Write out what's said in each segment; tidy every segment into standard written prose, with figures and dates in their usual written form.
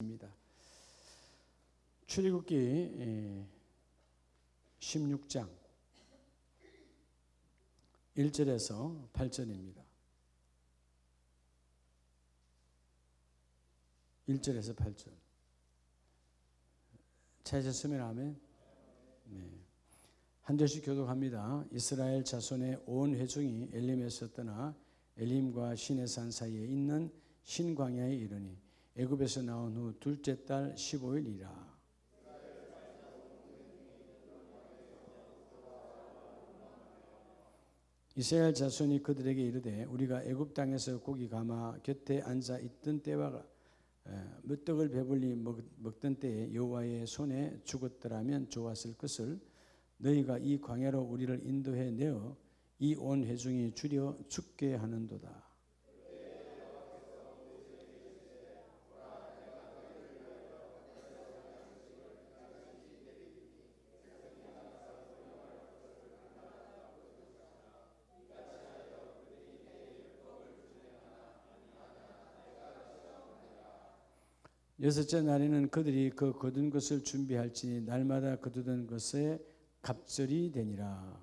입니다. 출애굽기 16장 1절에서 8절입니다. 1절에서 8절. 찾으셨으면 아멘. 네. 한 절씩 교독합니다. 이스라엘 자손의 온 회중이 엘림에서 떠나 엘림과 시내산 사이에 있는 신광야에 이르니 애굽에서 나온 후 둘째 달 15일이라. 이스라엘 자손이 그들에게 이르되 우리가 애굽 땅에서 고기 감아 곁에 앉아 있던 때와 몇 떡을 배불리 먹던 때에 여호와의 손에 죽었더라면 좋았을 것을 너희가 이 광야로 우리를 인도해 내어 이 온 회중이 줄여 죽게 하는도다. 여섯째 날에는 그들이 그 거둔 것을 준비할지니 날마다 거두던 것에 갑절이 되니라.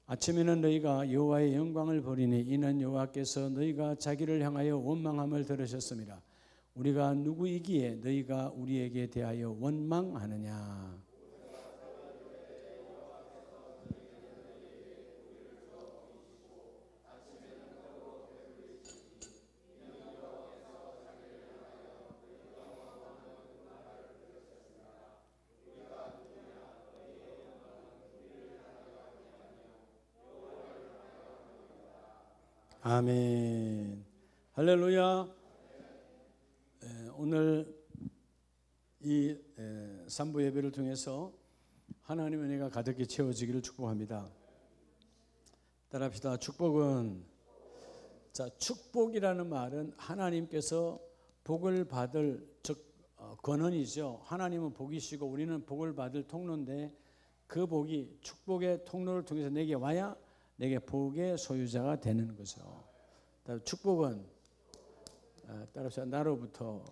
아침에는 너희가 여호와의 영광을 보리니 이는 여호와께서 너희가 자기를 향하여 원망함을 들으셨음이라. 우리가 누구이기에 너희가 우리에게 대하여 원망하느냐. 아멘. 할렐루야. 오늘 이 3부 예배를 통해서 하나님의 은혜가 가득히 채워지기를 축복합니다. 따라합시다. 축복은, 자, 축복이라는 말은 하나님께서 복을 받을, 즉 권한이죠. 하나님은 복이시고 우리는 복을 받을 통로인데 그 복이 축복의 통로를 통해서 내게 와야 내게 복의 소유자가 되는 거죠. 축복은 따라서 나로부터,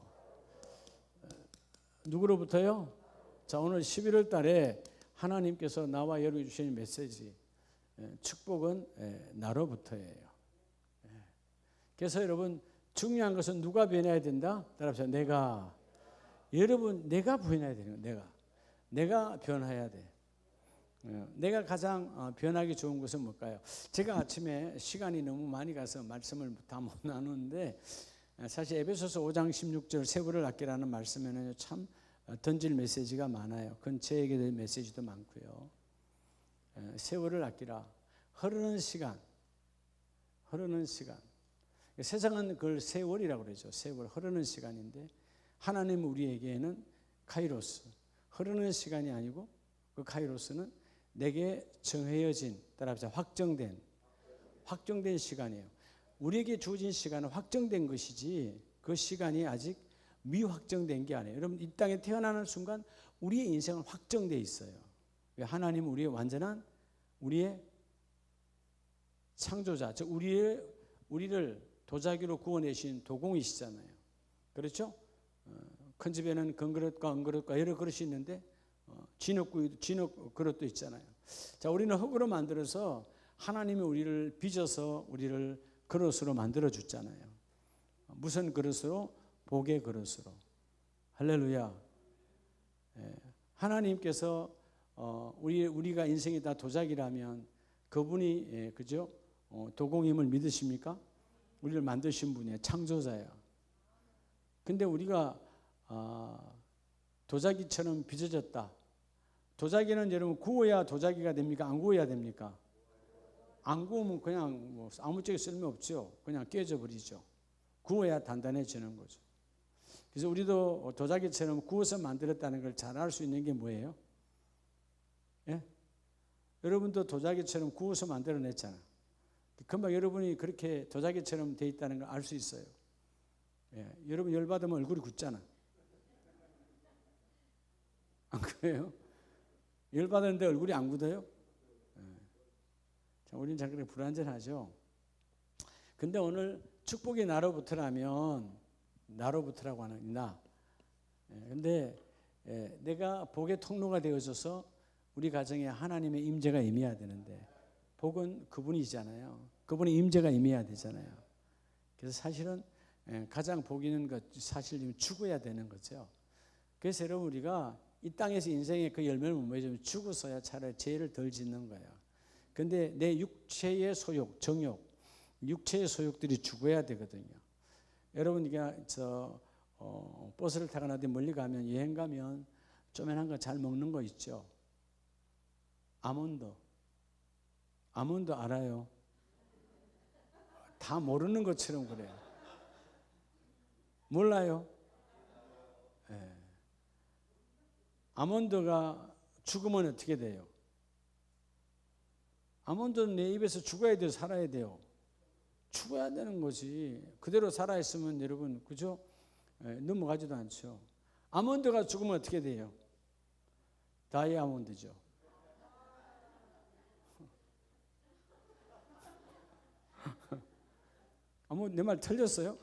누구로부터요? 자, 오늘 11월 달에 하나님께서 나와 여러분이 주시는 메시지, 축복은 나로부터예요. 그래서 여러분, 중요한 것은 누가 변해야 된다? 따라서 내가, 여러분 내가 변해야 되는 거예요. 내가 변해야 돼. 내가 가장 변하기 좋은 것은 뭘까요? 제가 아침에 시간이 너무 많이 가서 말씀을 다 못 나누는데, 사실 에베소서 5장 16절 세월을 아끼라는 말씀에는 참 던질 메시지가 많아요. 그건 제에게 될 메시지도 많고요. 세월을 아끼라. 흐르는 시간. 세상은 그걸 세월이라고 그러죠. 세월, 흐르는 시간인데 하나님은 우리에게는 카이로스, 흐르는 시간이 아니고 그 카이로스는 내게 정해진, 따라합시다, 확정된 시간이에요. 우리에게 주어진 시간은 확정된 것이지 그 시간이 아직 미확정된 게 아니에요. 여러분, 이 땅에 태어나는 순간 우리의 인생은 확정되어 있어요. 하나님은 우리의 완전한, 우리의 창조자, 즉 우리를 도자기로 구워내신 도공이시잖아요. 그렇죠? 큰 집에는 금그릇과 은그릇과 여러 그릇이 있는데 진흙 그릇도 있잖아요. 자, 우리는 흙으로 만들어서 하나님이 우리를 빚어서 우리를 그릇으로 만들어 줬잖아요. 무슨 그릇으로? 복의 그릇으로. 할렐루야. 하나님께서 우리가 인생이 다 도자기라면 그분이 그죠? 도공임을 믿으십니까? 우리를 만드신 분이에요. 창조자예요. 근데 우리가 도자기처럼 빚어졌다. 도자기는 여러분 구워야 도자기가 됩니까? 안 구워야 됩니까? 안 구우면 그냥 뭐 아무짝에 쓸모없죠. 그냥 깨져버리죠. 구워야 단단해지는 거죠. 그래서 우리도 도자기처럼 구워서 만들었다는 걸 잘 알 수 있는 게 뭐예요? 예? 여러분도 도자기처럼 구워서 만들어냈잖아요. 금방 여러분이 그렇게 도자기처럼 돼 있다는 걸 알 수 있어요. 예, 여러분 열받으면 얼굴이 굳잖아. 안 그래요? 열받았는데 얼굴이 안 굳어요? 자, 우리는 참 그렇게 불완전하죠. 근데 오늘 축복이 나로부터라면 나로부터라고 하는 나. 근데 내가 복의 통로가 되어줘서 우리 가정에 하나님의 임재가 임해야 되는데 복은 그분이잖아요. 그분의 임재가 임해야 되잖아요. 그래서 사실은 가장 복 있는 것 사실 죽어야 되는 거죠. 그래서 여러분 우리가 이 땅에서 인생의 그 열매를 못 맺으면 죽어서야 차라리 죄를 덜 짓는 거예요. 근데 내 육체의 소욕, 정욕, 육체의 소욕들이 죽어야 되거든요. 여러분 이게 버스를 타거나 어디 멀리 가면 여행 가면 쪼맨한 거 잘 먹는 거 있죠. 아몬드 알아요? 다 모르는 것처럼 그래요. 몰라요? 네. 아몬드가 죽으면 어떻게 돼요? 아몬드는 내 입에서 죽어야 돼요, 살아야 돼요? 죽어야 되는 거지. 그대로 살아있으면 여러분 그죠? 넘어가지도 않죠. 아몬드가 죽으면 어떻게 돼요? 다이아몬드죠. 내 말 틀렸어요?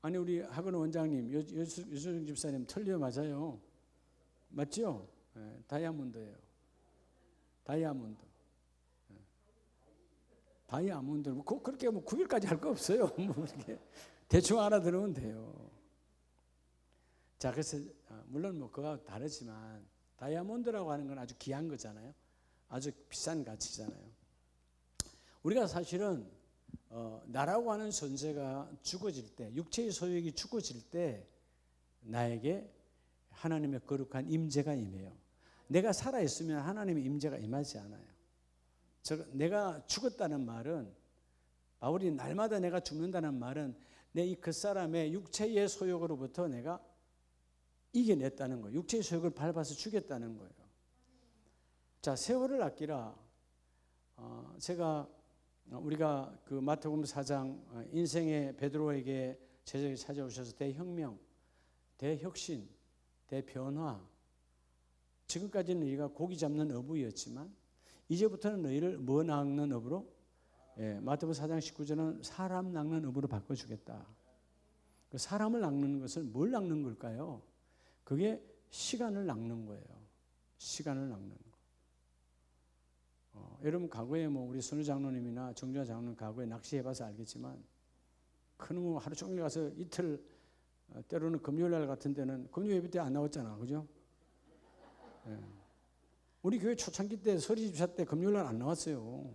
아니 우리 학원 원장님 유수정 집사님 틀려 맞아요. 맞죠? 다이아몬드예요. 다이아몬드. 다이아몬드 그렇게 뭐 구별까지 할 거 없어요. 뭐 이렇게 대충 알아들으면 돼요. 자, 그래서 물론 뭐 그거와 다르지만 다이아몬드라고 하는 건 아주 귀한 거잖아요. 아주 비싼 가치잖아요. 우리가 사실은 나라고 하는 존재가 죽어질 때, 육체의 소욕이 죽어질 때 나에게 하나님의 거룩한 임재가 임해요. 내가 살아있으면 하나님의 임재가 임하지 않아요. 내가 죽었다는 말은, 바울이 날마다 내가 죽는다는 말은 내 이 그 사람의 육체의 소욕으로부터 내가 이겨냈다는 거예요. 육체의 소욕을 밟아서 죽였다는 거예요. 자, 세월을 아끼라. 우리가 그 마태복음 4장 인생의 베드로에게 제자가 찾아오셔서 대혁명, 대혁신, 대변화. 지금까지는 너희가 고기 잡는 어부였지만 이제부터는 너희를 뭐 낚는 어부로? 마태복음 4장 19절은 사람 낚는 어부로 바꿔주겠다. 그 사람을 낚는 것을 뭘 낚는 걸까요? 그게 시간을 낚는 거예요. 시간을 낚는 거. 여러분 과거에 뭐 우리 선우 장로님이나 정주하 장로님 과거에 낚시해봐서 알겠지만 그놈 하루 종일 가서 이틀 때로는 금요일날 같은 데는 금요 예배 때 안 나왔잖아, 그죠? 우리 교회 초창기 때 서리집사 때 금요일날 안 나왔어요.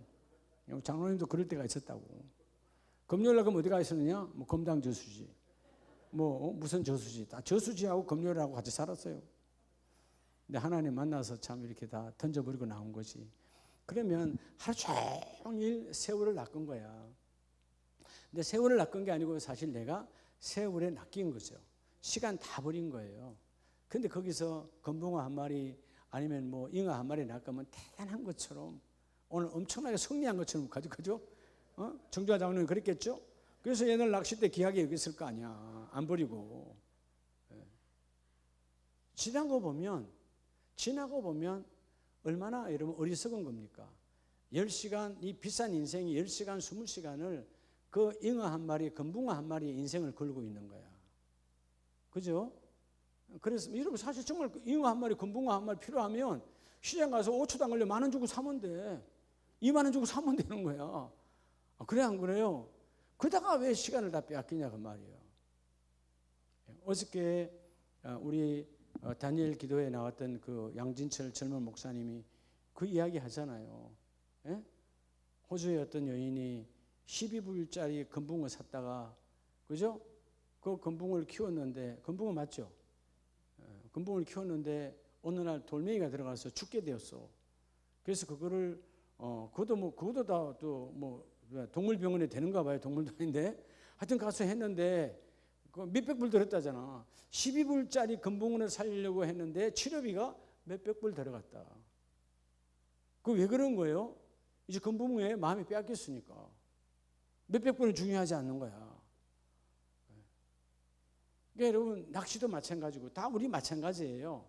장로님도 그럴 때가 있었다고. 금요일날 그럼 어디 가 있었느냐? 뭐 검당 저수지, 뭐 무슨 저수지, 다 저수지하고 금요일하고 같이 살았어요. 근데 하나님 만나서 참 이렇게 다 던져버리고 나온 거지. 그러면 하루 종일 세월을 낚은 거야. 근데 세월을 낚은 게 아니고 사실 내가 세월에 낚인 거죠. 시간 다 버린 거예요. 근데 거기서 금붕어 한 마리 아니면 뭐 잉어 한 마리 낚으면 대단한 것처럼 오늘 엄청나게 승리한 것처럼 가죠? 정주하 장로님 그랬겠죠? 그래서 얘들 낚싯대 귀하게 여겼을 거 아니야. 안 버리고. 지나고 보면 얼마나 여러분 어리석은 겁니까? 10시간, 이 비싼 인생이 10시간, 20시간을 그 잉어 한 마리, 금붕어 한 마리의 인생을 걸고 있는 거야. 그죠? 그래서 여러분 사실 정말 잉어 한 마리, 금붕어 한 마리 필요하면 시장 가서 5초도 안 걸려 10,000원 주고 사면 돼. 20,000원 주고 사면 되는 거야. 그래 안 그래요? 그러다가 왜 시간을 다 빼앗기냐 그 말이에요. 어저께 우리 다니엘 기도에 나왔던 그 양진철 젊은 목사님이 그 이야기 하잖아요. 호주의 어떤 여인이 12불짜리 금붕어 샀다가, 그죠? 그 금붕어를 키웠는데, 금붕어 맞죠? 금붕어를 키웠는데 어느 날 돌멩이가 들어가서 죽게 되었어. 그래서 그거를 그것도 다 또 뭐 동물병원에 되는가 봐요. 동물도 아닌데 하여튼 가서 했는데 그 몇백 불 들었다잖아. 12불짜리 금붕어를 살리려고 했는데 치료비가 몇백 불 들어갔다. 그 왜 그런 거예요? 이제 금붕어에 마음이 빼앗겼으니까. 몇백 불은 중요하지 않는 거야. 그러니까 여러분 낚시도 마찬가지고 다 우리 마찬가지예요.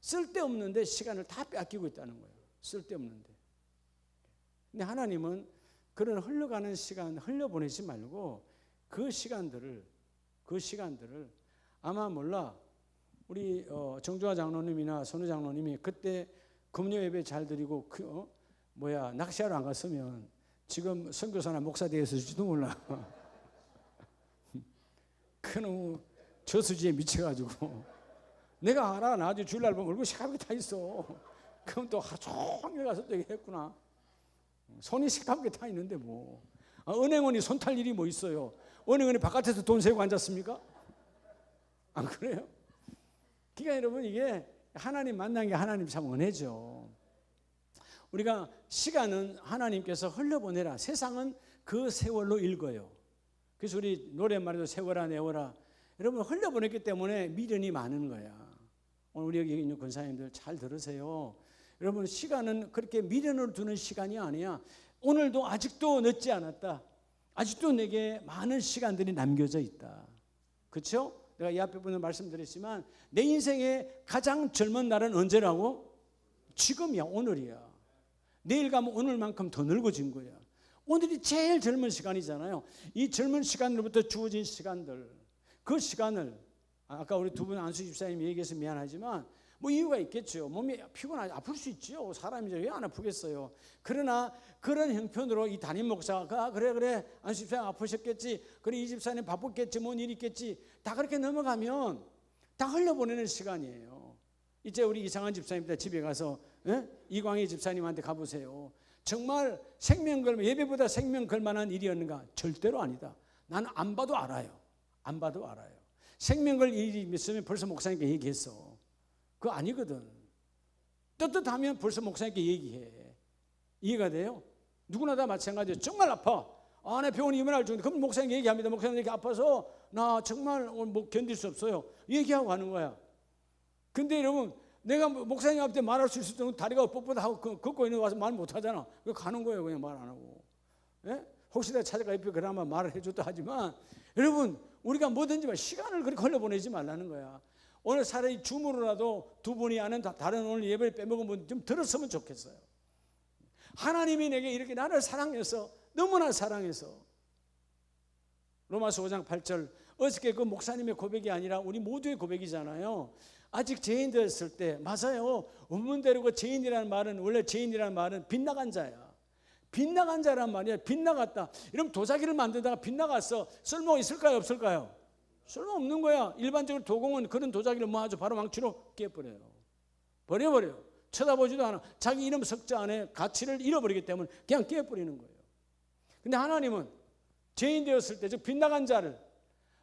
쓸데없는데 시간을 다 뺏기고 있다는 거예요. 쓸데없는데. 근데 하나님은 그런 흘러가는 시간 흘려보내지 말고 그 시간들을 아마 몰라 우리 정주화 장로님이나 선우 장로님이 그때 금요 예배 잘 드리고 낚시하러 안 갔으면 지금 선교사나 목사 되었을지도 몰라. 그놈 저수지에 미쳐가지고 내가 알아. 나중에 주일날 보면 얼굴 시커멓게 다 있어. 그럼 또 하루 종일 가서 또 했구나. 손이 시커멓게 다 있는데 뭐. 은행원이 손 탈 일이 뭐 있어요. 은행원이 바깥에서 돈 세고 앉았습니까? 안 그래요? 그러니까 여러분 이게 하나님 만난 게 하나님 참 은혜죠. 우리가 시간은 하나님께서 흘려보내라. 세상은 그 세월로 읽어요. 그래서 우리 노랫말에도 세월아 내월아. 여러분 흘려보냈기 때문에 미련이 많은 거야. 오늘 우리 여기 있는 권사님들 잘 들으세요. 여러분 시간은 그렇게 미련으로 두는 시간이 아니야. 오늘도 아직도 늦지 않았다. 아직도 내게 많은 시간들이 남겨져 있다. 그렇죠? 내가 이 앞에 분을 말씀드렸지만 내 인생의 가장 젊은 날은 언제라고? 지금이야. 오늘이야. 내일 가면 오늘만큼 더 늙어진 거야. 오늘이 제일 젊은 시간이잖아요. 이 젊은 시간으로부터 주어진 시간들, 그 시간을 아까 우리 두 분 안수 집사님이 얘기해서 미안하지만 뭐 이유가 있겠죠. 몸이 피곤하지 아플 수 있죠. 사람이 왜 안 아프겠어요. 그러나 그런 형편으로 이 담임 목사가 그래 안수 집사님 아프셨겠지. 그래 이 집사님 바쁘겠지. 뭔 일 있겠지. 다 그렇게 넘어가면 다 흘려보내는 시간이에요. 이제 우리 이상한 집사님들 집에 가서 이광희 집사님한테 가보세요. 정말 생명 걸 예배보다 생명 걸 만한 일이었는가? 절대로 아니다. 나는 안 봐도 알아요. 안 봐도 알아요. 생명 걸 일이 있으면 벌써 목사님께 얘기했어. 그거 아니거든. 떳떳하면 벌써 목사님께 얘기해. 이해가 돼요? 누구나 다 마찬가지예요. 정말 아파. 내 병원에 입원할 중인데 그럼 목사님께 얘기합니다. 목사님 이렇게 아파서 나 정말 뭐 견딜 수 없어요. 얘기하고 가는 거야. 근데 여러분 내가 목사님 앞에 말할 수 있을 정도 다리가 뻣뻣하고 걷고 있는 와서 말 못하잖아. 그거 가는 거예요. 그냥 말 안 하고. 예? 혹시 내가 찾아가 옆에 그나마 말을 해줬다 하지만 여러분 우리가 뭐든지 시간을 그렇게 흘려보내지 말라는 거야. 오늘 차라리 줌으로라도 두 분이 아는 다른 오늘 예배를 빼먹으면 좀 들었으면 좋겠어요. 하나님이 내게 이렇게 나를 사랑해서 너무나 사랑해서 로마서 5장 8절 어저께 그 목사님의 고백이 아니라 우리 모두의 고백이잖아요. 아직 죄인 되었을 때 맞아요. 원문대로 그 죄인이라는 말은 원래 죄인이라는 말은 빗나간 자야. 빗나간 자란 말이야. 빗나갔다. 이러면 도자기를 만들다가 빗나갔어. 쓸모 있을까요? 없을까요? 쓸모 없는 거야. 일반적으로 도공은 그런 도자기를 모아서 바로 망치로 깨버려요. 버려버려요. 쳐다보지도 않아. 자기 이름 석자 안에 가치를 잃어버리기 때문에 그냥 깨버리는 거예요. 근데 하나님은 죄인 되었을 때 즉 빗나간 자를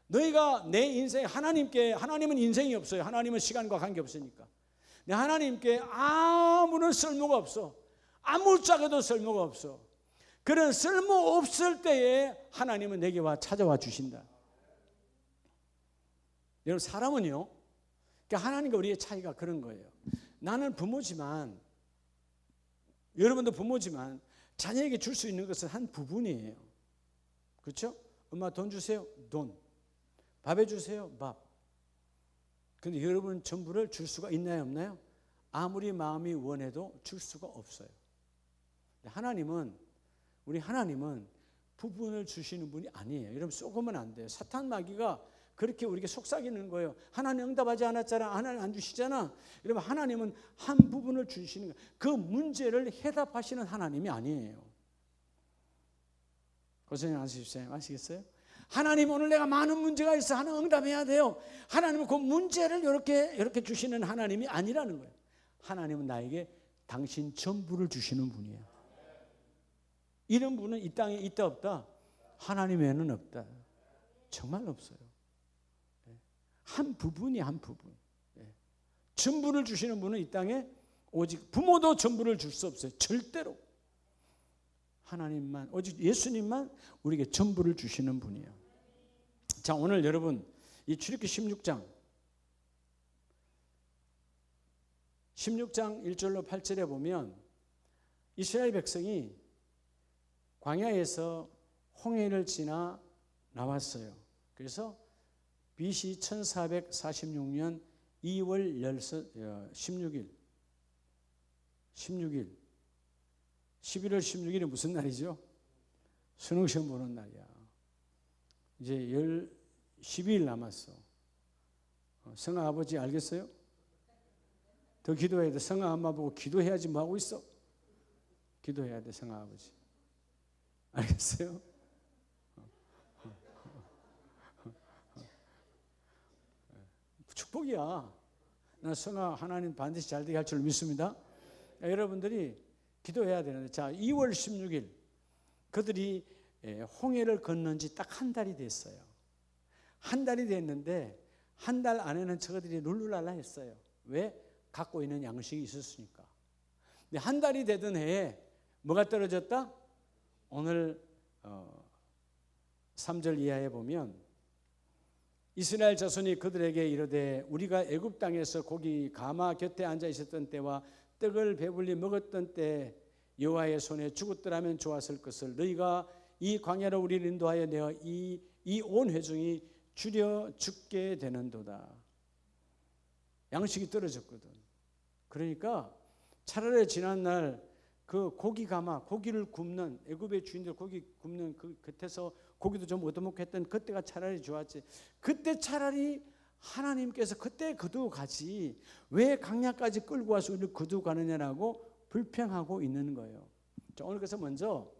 너희가 내 인생 하나님은 인생이 없어요. 하나님은 시간과 관계없으니까. 하나님께 아무런 쓸모가 없어. 아무짝에도 쓸모가 없어. 그런 쓸모없을 때에 하나님은 내게 찾아와 주신다. 여러분 사람은요. 그러니까 하나님과 우리의 차이가 그런 거예요. 나는 부모지만 여러분도 부모지만 자녀에게 줄 수 있는 것은 한 부분이에요. 그렇죠? 엄마 돈 주세요. 돈. 밥 해주세요. 밥. 근데 여러분 전부를 줄 수가 있나요? 없나요? 아무리 마음이 원해도 줄 수가 없어요. 우리 하나님은 부분을 주시는 분이 아니에요. 여러분 쏘으면 안 돼요. 사탄 마귀가 그렇게 우리에게 속삭이는 거예요. 하나님 응답하지 않았잖아. 하나님 안 주시잖아. 여러분 하나님은 한 부분을 주시는 거예요. 그 문제를 해답하시는 하나님이 아니에요. 고생이 많으시죠? 아시겠어요? 하나님 오늘 내가 많은 문제가 있어. 하나 응답해야 돼요. 하나님은 그 문제를 이렇게 주시는 하나님이 아니라는 거예요. 하나님은 나에게 당신 전부를 주시는 분이에요. 이런 분은 이 땅에 있다 없다? 하나님 외에는 없다. 정말 없어요. 한 부분이 한 부분. 전부를 주시는 분은 이 땅에 오직 부모도 전부를 줄 수 없어요. 절대로. 하나님만 오직 예수님만 우리에게 전부를 주시는 분이에요. 자 오늘 여러분 이 출애굽기 16장 1절로 8절에 보면 이스라엘 백성이 광야에서 홍해를 지나 나왔어요. 그래서 BC 1446년 2월 16일 11월 16일이 무슨 날이죠? 수능 시험 보는 날이야. 이제 12일 남았어. 성아 아버지 알겠어요? 더 기도해야 돼. 성아 엄마 보고 기도해야지 뭐 하고 있어? 기도해야 돼, 성아 아버지. 알겠어요? 축복이야. 나 성아 하나님 반드시 잘 되게 할 줄 믿습니다. 여러분들이 기도해야 되는데, 자, 2월 16일 그들이 홍해를 건넌 지 딱 한 달이 됐어요. 한 달이 됐는데 한 달 안에는 저들이 룰루랄라 했어요. 왜? 갖고 있는 양식이 있었으니까. 근데 한 달이 되던 해에 뭐가 떨어졌다? 오늘 3절 이하에 보면 이스라엘 자손이 그들에게 이르되 우리가 애굽 땅에서 고기 가마 곁에 앉아 있었던 때와 떡을 배불리 먹었던 때 여호와의 손에 죽었더라면 좋았을 것을 너희가 이 광야로 우리를 인도하여 내어 이 온 회중이 줄여 죽게 되는도다. 양식이 떨어졌거든. 그러니까 차라리 지난날 그 고기 가마, 고기를 굽는 애굽의 주인들 고기 굽는 그 곁에서 고기도 좀 얻어먹고 했던 그때가 차라리 좋았지. 그때 차라리 하나님께서 그때 거두어 가지 왜 강야까지 끌고 와서 우리를 거두어 가느냐라고 불평하고 있는 거예요. 자, 오늘 그래서 먼저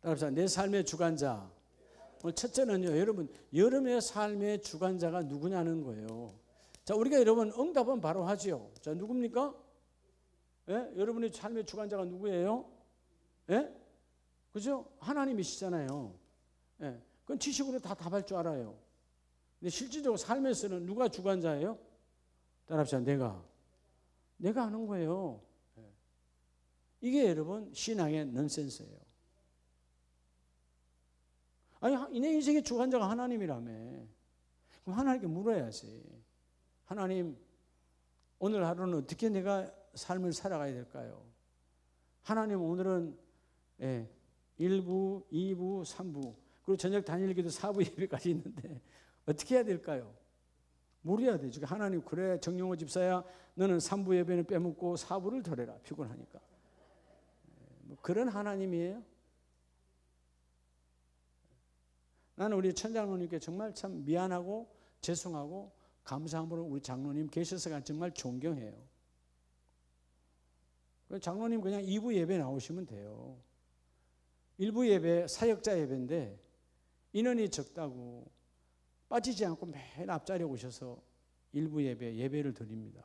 따라합시다. 내 삶의 주관자. 오늘 첫째는요, 여러분 여러분의 삶의 주관자가 누구냐는 거예요. 자, 우리가 여러분 응답은 바로 하지요. 자, 누굽니까? 예? 여러분의 삶의 주관자가 누구예요? 예? 그죠? 하나님이시잖아요. 예. 그건 지식으로 다 답할 줄 알아요. 근데 실질적으로 삶에서는 누가 주관자예요? 따라합시다. 내가 하는 거예요. 예. 이게 여러분 신앙의 넌센스예요. 아니, 내 인생의 주관자가 하나님이라며. 그럼 하나님께 물어야지. 하나님, 오늘 하루는 어떻게 내가 삶을 살아가야 될까요? 하나님, 오늘은 1부, 2부, 3부 그리고 저녁 단일기도 4부 예배까지 있는데 어떻게 해야 될까요? 물어야 되죠. 하나님, 그래 정용호 집사야, 너는 3부 예배는 빼먹고 4부를 덜해라, 피곤하니까. 뭐 그런 하나님이에요? 나는 우리 천장로님께 정말 참 미안하고 죄송하고 감사함으로 우리 장로님 계셔서 정말 존경해요. 장로님 그냥 2부 예배 나오시면 돼요. 1부 예배 사역자 예배인데 인원이 적다고 빠지지 않고 매일 앞자리에 오셔서 1부 예배를 드립니다.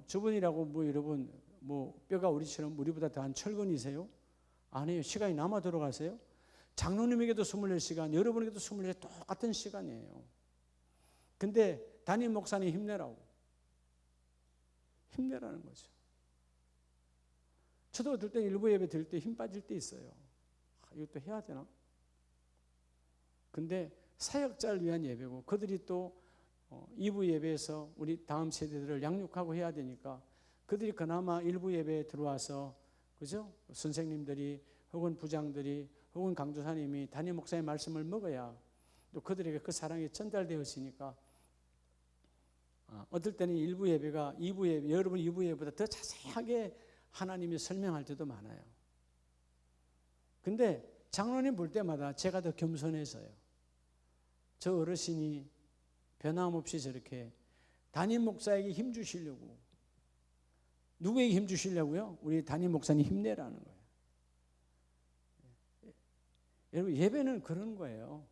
저분이라고 뭐 여러분 뭐 뼈가 우리보다 더한 철근이세요? 아니에요. 시간이 남아 들어가세요? 장로님에게도 24시간, 여러분에게도 24시간 똑같은 시간이에요. 근데 담임 목사님 힘내라는 거죠. 저도 어떨 때 일부 예배 드릴 때 힘 빠질 때 있어요. 이것도 해야 되나? 근데 사역자를 위한 예배고 그들이 또 2부 예배에서 우리 다음 세대들을 양육하고 해야 되니까 그들이 그나마 1부 예배에 들어와서, 그죠? 선생님들이 혹은 부장들이 혹은 강조사님이 담임 목사의 말씀을 먹어야 또 그들에게 그 사랑이 전달되었으니까 어떨 때는 1부 예배가 2부 예배, 여러분 2부 예배보다 더 자세하게 하나님이 설명할 때도 많아요. 근데 장로님 볼 때마다 제가 더 겸손해서요. 저 어르신이 변함없이 저렇게 담임 목사에게 힘 주시려고, 누구에게 힘 주시려고요? 우리 담임 목사님 힘내라는 거예요. 여러분, 예배는 그런 거예요.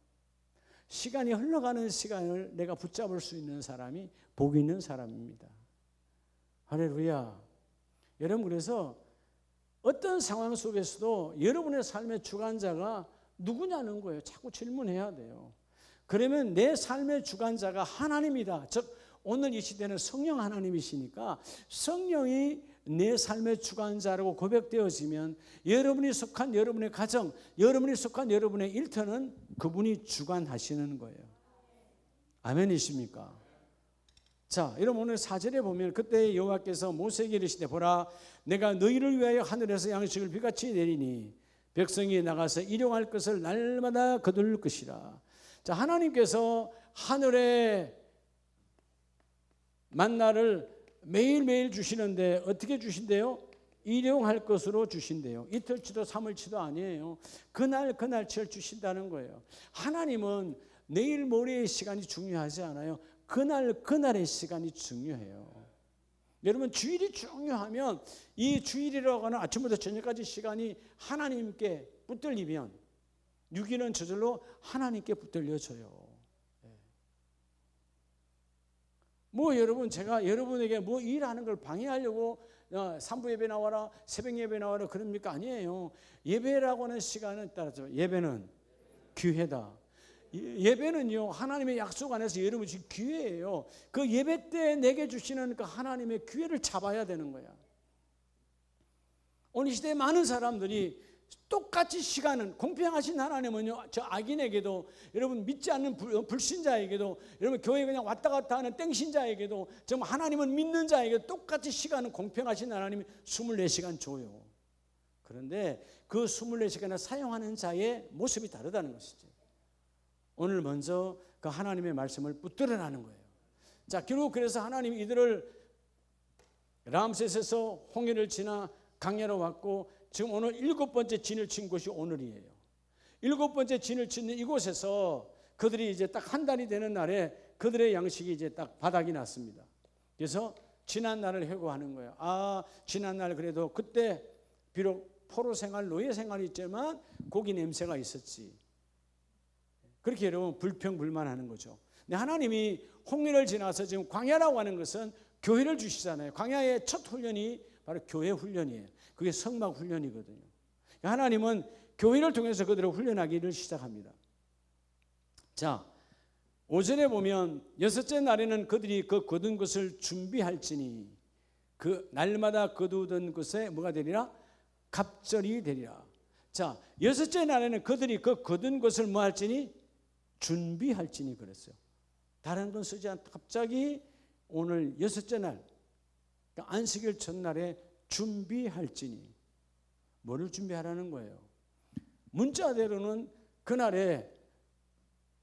시간이 흘러가는 시간을 내가 붙잡을 수 있는 사람이 복 있는 사람입니다. 할렐루야. 여러분, 그래서 어떤 상황 속에서도 여러분의 삶의 주관자가 누구냐는 거예요. 자꾸 질문해야 돼요. 그러면 내 삶의 주관자가 하나님이다. 즉 오늘 이 시대는 성령 하나님이시니까 성령이 내 삶의 주관자라고 고백되어지면 여러분이 속한 여러분의 가정, 여러분이 속한 여러분의 일터는 그분이 주관하시는 거예요. 아멘이십니까? 자, 여러분 오늘 4절에 보면 그때 여호와께서 모세에게 이르시되 보라, 내가 너희를 위하여 하늘에서 양식을 비같이 내리니 백성이 나가서 일용할 것을 날마다 거둘 것이라. 자, 하나님께서 하늘의 만나를 매일매일 주시는데 어떻게 주신대요? 일용할 것으로 주신대요. 이틀치도 삼일치도 아니에요. 그날치를 주신다는 거예요. 하나님은 내일 모레의 시간이 중요하지 않아요. 그날의 시간이 중요해요. 여러분, 주일이 중요하면 이 주일이라고 하는 아침부터 저녁까지 시간이 하나님께 붙들리면 6일은 저절로 하나님께 붙들려져요. 뭐 여러분, 제가 여러분에게 뭐 일하는 걸 방해하려고 산부 예배 나와라, 새벽 예배 나와라 그럽니까? 아니에요. 예배라고 하는 시간은 따라서 예배는 기회다. 예배는요, 하나님의 약속 안에서 여러분 지금 기회예요. 그 예배 때 내게 주시는 그 하나님의 기회를 잡아야 되는 거야. 오늘 시대에 많은 사람들이 똑같이 시간은, 공평하신 하나님은요, 저 악인에게도, 여러분 믿지 않는 불신자에게도, 여러분 교회 그냥 왔다 갔다 하는 땡신자에게도, 정말 하나님은 믿는 자에게 똑같이 시간은 공평하신 하나님이 24시간 줘요. 그런데 그 24시간을 사용하는 자의 모습이 다르다는 것이죠. 오늘 먼저 그 하나님의 말씀을 붙들어라는 거예요. 자, 결국 그래서 하나님이 이들을 람셋에서 홍해를 지나 강야로 왔고, 지금 오늘 7번째 진을 친 곳이 오늘이에요. 7번째 진을 치는 이곳에서 그들이 이제 딱 한 달이 되는 날에 그들의 양식이 이제 딱 바닥이 났습니다. 그래서 지난 날을 회고하는 거예요. 아, 지난 날 그래도 그때 비록 포로 생활, 노예 생활이 있지만 고기 냄새가 있었지. 그렇게 여러분 불평불만하는 거죠. 근데 하나님이 홍해를 지나서 지금 광야라고 하는 것은 교회를 주시잖아요. 광야의 첫 훈련이 바로 교회 훈련이에요. 그게 성막 훈련이거든요. 하나님은 교회를 통해서 그들을 훈련하기를 시작합니다. 자, 오전에 보면 6째 날에는 그들이 그 거둔 것을 준비할지니 그 날마다 거두던 것에 뭐가 되리라? 갑절이 되리라. 자, 6째 날에는 그들이 그 거둔 것을 뭐 할지니? 준비할지니 그랬어요. 다른 건 쓰지 않고 갑자기 오늘 6째 날, 그러니까 안식일 첫날에 준비할지니, 뭐를 준비하라는 거예요? 문자대로는 그날에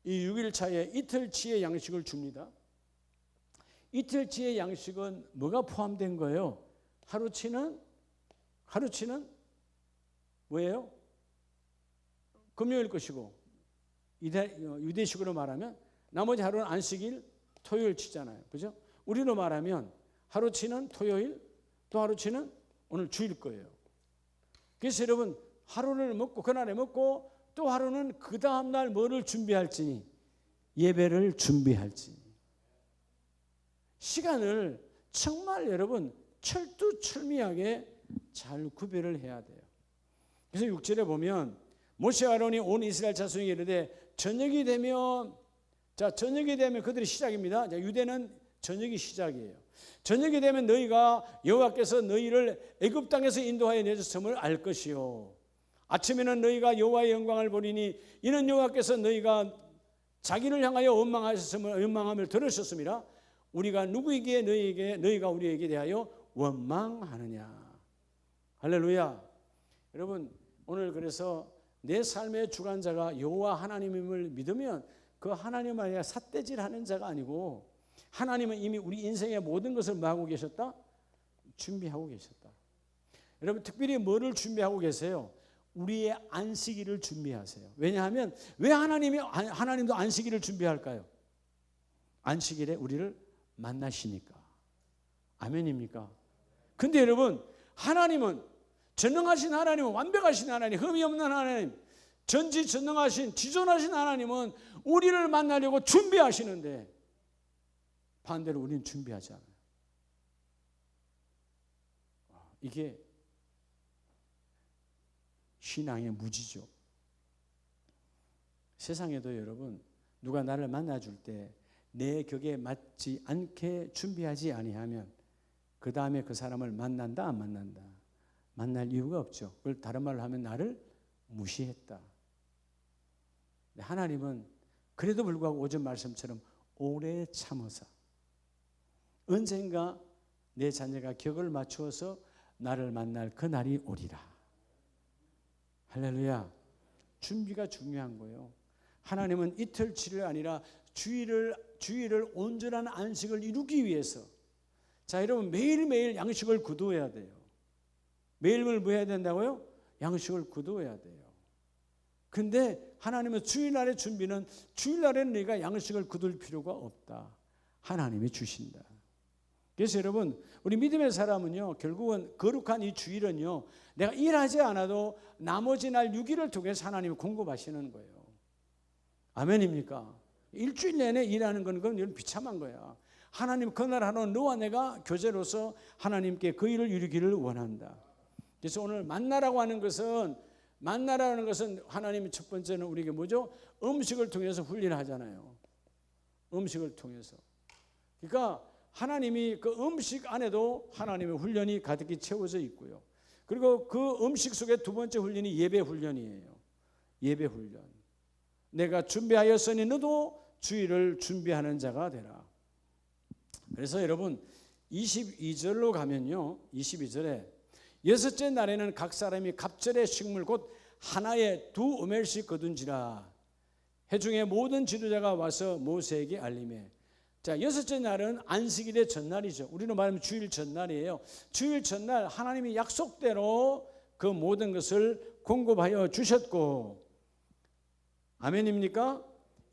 이 6일 차에 이틀치의 양식을 줍니다. 이틀치의 양식은 뭐가 포함된 거예요? 하루치는 뭐예요? 금요일 것이고, 유대식으로 말하면 나머지 하루는 안식일, 토요일 치잖아요. 그죠? 우리로 말하면 하루치는 토요일, 또 하루치는 오늘 주일 거예요. 그래서 여러분, 하루를 먹고 그날에 먹고 또 하루는 그 다음 날 뭐를 준비할지니, 예배를 준비할지니. 시간을 정말 여러분 철두철미하게 잘 구별을 해야 돼요. 그래서 6절에 보면 모세와 아론이 온 이스라엘 자손에게 이르되 저녁이 되면, 자, 저녁이 되면 그들이 시작입니다. 자, 유대는 저녁이 시작이에요. 저녁이 되면 너희가 여호와께서 너희를 애굽 땅에서 인도하여 내셨음을 알 것이요, 아침에는 너희가 여호와의 영광을 보리니 이는 여호와께서 너희가 자기를 향하여 원망함을 들으셨습니다. 우리가 누구에게 너희가 우리에게 대하여 원망하느냐. 할렐루야. 여러분, 오늘 그래서 내 삶의 주관자가 여호와 하나님임을 믿으면 그 하나님 아니라 삿대질하는 자가 아니고, 하나님은 이미 우리 인생의 모든 것을 뭐 하고 계셨다? 준비하고 계셨다. 여러분, 특별히 뭐를 준비하고 계세요? 우리의 안식일을 준비하세요. 왜냐하면 왜 하나님도 안식일을 준비할까요? 안식일에 우리를 만나시니까. 아멘입니까? 근데 여러분, 하나님은, 전능하신 하나님은, 완벽하신 하나님, 흠이 없는 하나님, 전지전능하신 지존하신 하나님은 우리를 만나려고 준비하시는데 반대로 우리는 준비하지 않아요. 이게 신앙의 무지죠. 세상에도 여러분, 누가 나를 만나줄 때 내 격에 맞지 않게 준비하지 아니하면 그 다음에 그 사람을 만난다 안 만난다? 만날 이유가 없죠. 그걸 다른 말로 하면 나를 무시했다. 하나님은 그래도 불구하고 오전 말씀처럼 오래 참으사 언젠가 내 자녀가 격을 맞추어서 나를 만날 그 날이 오리라. 할렐루야. 준비가 중요한 거예요. 하나님은 이틀치를 아니라 주일을 온전한 안식을 이루기 위해서 자 여러분 매일매일 양식을 거두어야 돼요. 매일매일 뭐 해야 된다고요? 양식을 거두어야 돼요. 근데 하나님은 주일날의 준비는 주일날에는 네가 양식을 거둘 필요가 없다. 하나님이 주신다. 그래서 여러분 우리 믿음의 사람은요 결국은 거룩한 이 주일은요 내가 일하지 않아도 나머지 날 6일을 통해서 하나님이 공급하시는 거예요. 아멘입니까? 일주일 내내 일하는 건 그건 비참한 거야. 하나님 그날 하루는 너와 내가 교제로서 하나님께 그 일을 이루기를 원한다. 그래서 오늘 만나라고 하는 것은 하나님이 첫 번째는 우리에게 뭐죠? 음식을 통해서 훈련하잖아요. 음식을 통해서. 그러니까 하나님이 그 음식 안에도 하나님의 훈련이 가득히 채워져 있고요. 그리고 그 음식 속에 두 번째 훈련이 예배 훈련이에요. 예배 훈련. 내가 준비하였으니 너도 주일을 준비하는 자가 되라. 그래서 여러분 22절로 가면요. 22절에 여섯째 날에는 각 사람이 갑절의 식물 곧 하나에 2오멜씩 거둔지라. 회중의 모든 지도자가 와서 모세에게 알림해. 자, 여섯째 날은 안식일의 전날이죠. 우리로 말하면 주일 전날이에요. 주일 전날 하나님이 약속대로 그 모든 것을 공급하여 주셨고, 아멘입니까?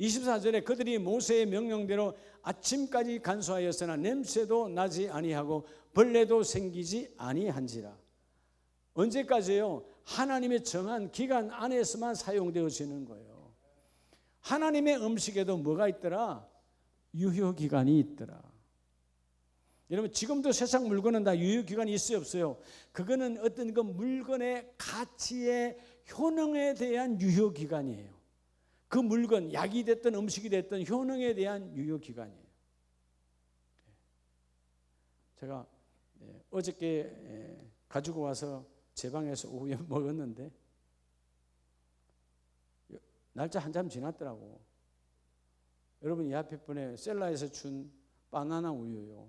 24절에 그들이 모세의 명령대로 아침까지 간수하였으나 냄새도 나지 아니하고 벌레도 생기지 아니한지라. 언제까지요? 하나님의 정한 기간 안에서만 사용되어지는 거예요. 하나님의 음식에도 뭐가 있더라? 유효기간이 있더라. 여러분 지금도 세상 물건은 다 유효기간이 있어요 없어요? 그거는 어떤 그 물건의 가치의 효능에 대한 유효기간이에요. 그 물건 약이 됐든 음식이 됐든 효능에 대한 유효기간이에요. 제가 어저께 가지고 와서 제 방에서 오후에 먹었는데 날짜 한참 지났더라고. 여러분 이 앞에 분에 셀라에서 준 바나나 우유요.